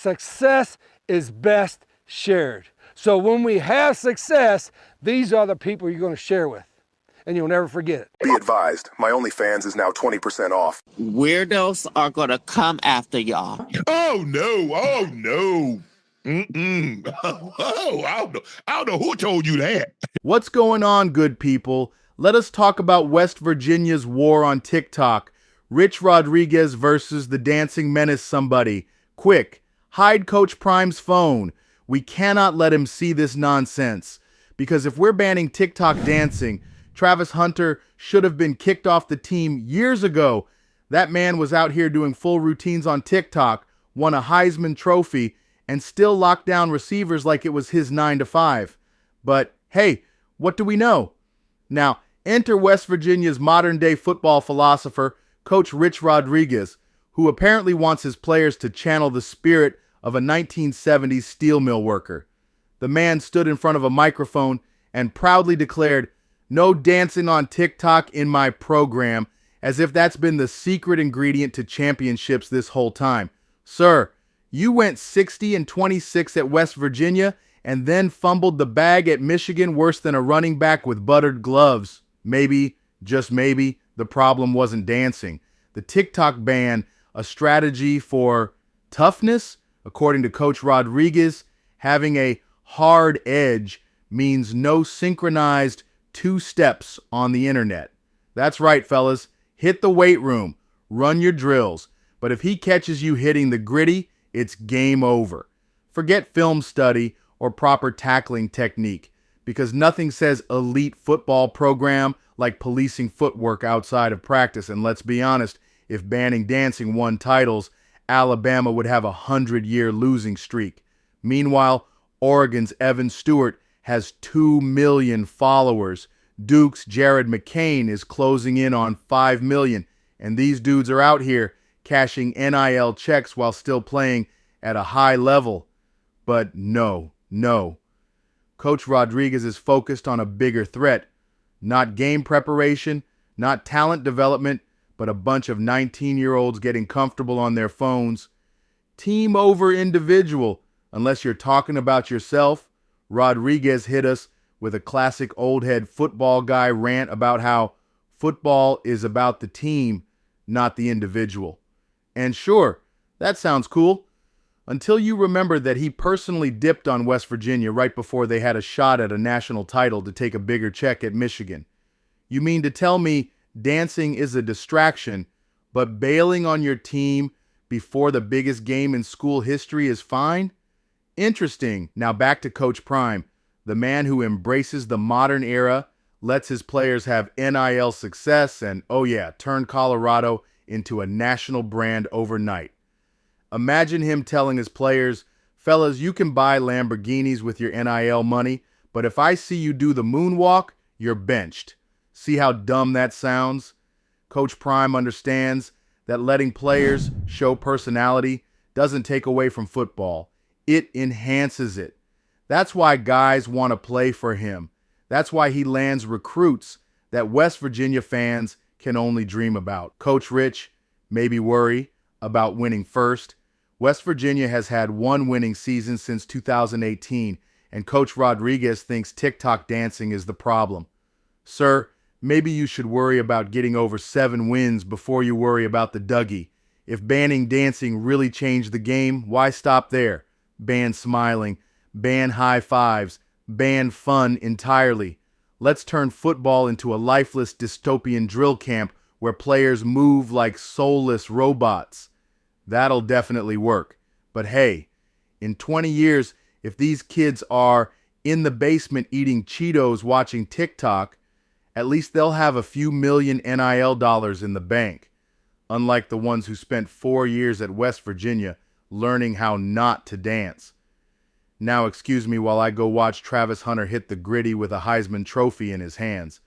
success is best shared. So when we have success, these are the people you're going to share with, and you'll never forget it. Be advised, my OnlyFans is now 20% off. Weirdos are gonna come after y'all. Oh no! Oh no! Oh, I don't know who told you that. What's going on, good people? Let us talk about West Virginia's war on TikTok. Rich Rodriguez versus the dancing menace somebody. Quick, hide Coach Prime's phone. We cannot let him see this nonsense. Because if we're banning TikTok dancing, Travis Hunter should have been kicked off the team years ago. That man was out here doing full routines on TikTok, won a Heisman Trophy, and still locked down receivers like it was his 9 to 5. But hey, what do we know? Now, enter West Virginia's modern-day football philosopher, Coach Rich Rodriguez, who apparently wants his players to channel the spirit of a 1970s steel mill worker. The man stood in front of a microphone and proudly declared, "No dancing on TikTok in my program," as if that's been the secret ingredient to championships this whole time. Sir, you went 60-26 at West Virginia and then fumbled the bag at Michigan worse than a running back with buttered gloves. Maybe, just maybe, the problem wasn't dancing. The TikTok ban, a strategy for toughness? According to Coach Rodriguez, having a hard edge means no synchronized 2 steps on the internet. That's right, fellas. Hit the weight room. Run your drills. But if he catches you hitting the gritty, it's game over. Forget film study or proper tackling technique, because nothing says elite football program like policing footwork outside of practice. And let's be honest, if banning dancing won titles, Alabama would have a 100-year losing streak. Meanwhile, Oregon's Evan Stewart has 2 million followers. Duke's Jared McCain is closing in on 5 million. And these dudes are out here cashing NIL checks while still playing at a high level. But no. Coach Rodriguez is focused on a bigger threat. Not game preparation, not talent development, but a bunch of 19-year-olds getting comfortable on their phones. Team over individual. Unless you're talking about yourself, Rodriguez hit us with a classic old head football guy rant about how football is about the team, not the individual. And sure, that sounds cool. Until you remember that he personally dipped on West Virginia right before they had a shot at a national title to take a bigger check at Michigan. You mean to tell me dancing is a distraction, but bailing on your team before the biggest game in school history is fine? Interesting. Now back to Coach Prime, the man who embraces the modern era, lets his players have NIL success, and oh yeah, turn Colorado into a national brand overnight. Imagine him telling his players, "Fellas, you can buy Lamborghinis with your NIL money, but if I see you do the moonwalk, you're benched." See how dumb that sounds? Coach Prime understands that letting players show personality doesn't take away from football. It enhances it. That's why guys want to play for him. That's why he lands recruits that West Virginia fans can only dream about. Coach Rich, maybe worry about winning first. West Virginia has had 1 winning season since 2018, and Coach Rodriguez thinks TikTok dancing is the problem. Sir, maybe you should worry about getting over 7 wins before you worry about the Dougie. If banning dancing really changed the game, why stop there? Ban smiling, ban high fives, ban fun entirely. Let's turn football into a lifeless dystopian drill camp where players move like soulless robots. That'll definitely work. But hey, in 20 years, if these kids are in the basement eating Cheetos watching TikTok, at least they'll have a few million NIL dollars in the bank, unlike the ones who spent 4 years at West Virginia learning how not to dance. Now excuse me while I go watch Travis Hunter hit the gritty with a Heisman Trophy in his hands.